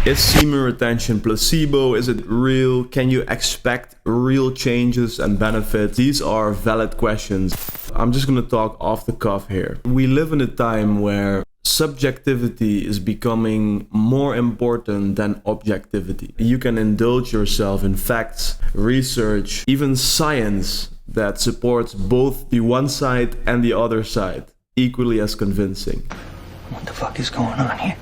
Is semen retention placebo? Is it real? Can you expect real changes and benefits? These are valid questions. I'm just gonna talk off the cuff here. We live in a time where subjectivity is becoming more important than objectivity. You can indulge yourself in facts, research, even science that supports both the one side and the other side equally as convincing. What the fuck is going on here?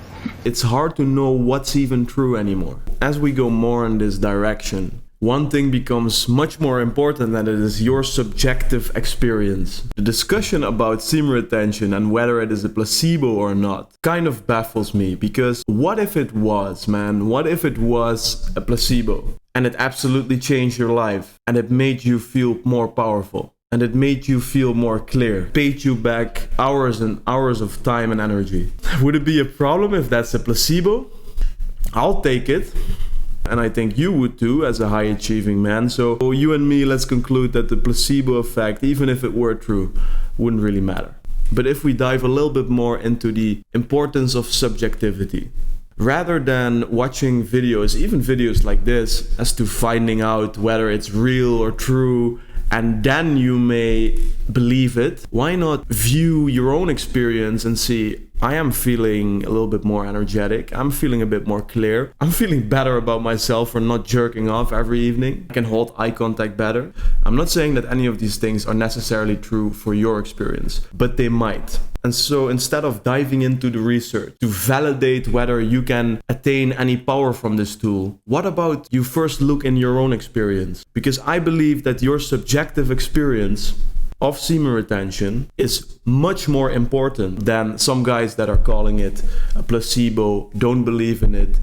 It's hard to know what's even true anymore. As we go more in this direction, one thing becomes much more important, and it is your subjective experience. The discussion about semen retention and whether it is a placebo or not kind of baffles me, because what if it was, man? What if it was a placebo and it absolutely changed your life and it made you feel more powerful and it made you feel more clear, paid you back hours and hours of time and energy? Would it be a problem if that's a placebo? I'll take it. And I think you would too, as a high achieving man. So you and me, let's conclude that the placebo effect, even if it were true, wouldn't really matter. But if we dive a little bit more into the importance of subjectivity, rather than watching videos, even videos like this, as to finding out whether it's real or true, and then you may believe it, why not view your own experience and see, I am feeling a little bit more energetic, I'm feeling a bit more clear, I'm feeling better about myself for not jerking off every evening, I can hold eye contact better. I'm not saying that any of these things are necessarily true for your experience, but they might. And so instead of diving into the research to validate whether you can attain any power from this tool, what about you first look in your own experience? Because I believe that your subjective experience of semen retention is much more important than some guys that are calling it a placebo, don't believe in it,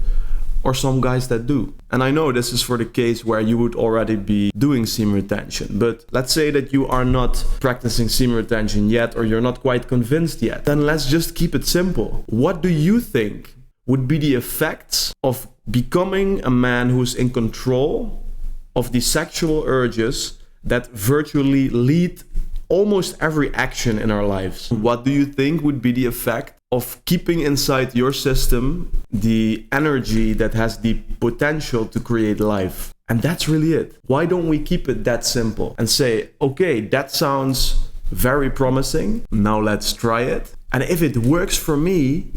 or some guys that do. And I know this is for the case where you would already be doing semen retention, but let's say that you are not practicing semen retention yet, or you're not quite convinced yet. Then let's just keep it simple. What do you think would be the effects of becoming a man who's in control of the sexual urges that virtually lead almost every action in our lives? What do you think would be the effect of keeping inside your system the energy that has the potential to create life? And that's really it. Why don't we keep it that simple and say, okay, that sounds very promising, now let's try it. And if it works for me,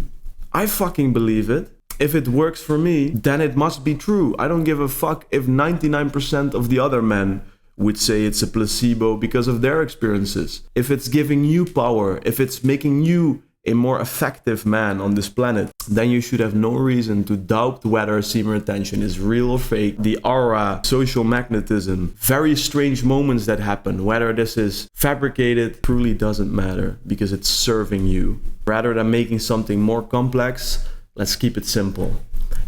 I fucking believe it. If it works for me, then it must be true. I don't give a fuck if 99% of the other men would say it's a placebo because of their experiences. If it's giving you power, if it's making you a more effective man on this planet, then you should have no reason to doubt whether semen retention is real or fake. The aura, social magnetism, very strange moments that happen, whether this is fabricated, truly doesn't matter because it's serving you. Rather than making something more complex, let's keep it simple.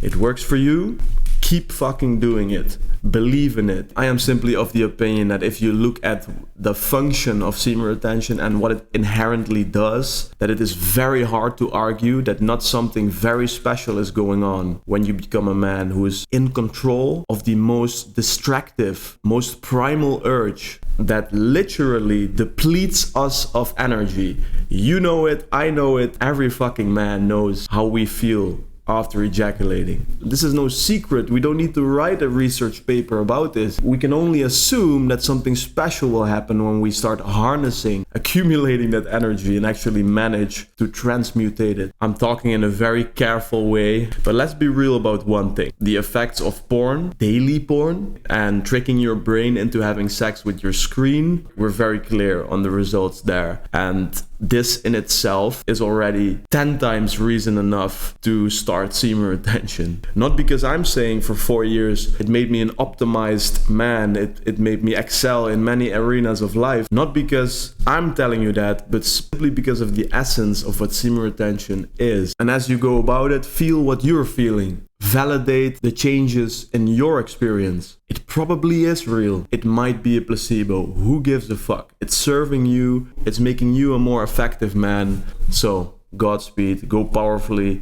It works for you, keep fucking doing it. Believe in it. I am simply of the opinion that if you look at the function of semen retention and what it inherently does, that it is very hard to argue that not something very special is going on when you become a man who is in control of the most destructive, most primal urge that literally depletes us of energy. You know it, I know it, every fucking man knows how we feel after ejaculating. This is no secret. We don't need to write a research paper about this. We can only assume that something special will happen when we start harnessing, accumulating that energy and actually manage to transmutate it. I'm talking in a very careful way, but let's be real about one thing. The effects of porn, daily porn, and tricking your brain into having sex with your screen, we're very clear on the results there. And this in itself is already 10 times reason enough to start semen retention. Not because I'm saying for 4 years it made me an optimized man, it made me excel in many arenas of life. Not because I'm telling you that, but simply because of the essence of what semen retention is. And as you go about it, feel what you're feeling. Validate the changes in your experience. It probably is real. It might be a placebo. Who gives a fuck? It's serving you. It's making you a more effective man. So Godspeed. Go powerfully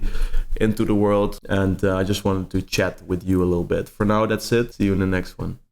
into the world. And I just wanted to chat with you a little bit. For now, that's it. See you in the next one.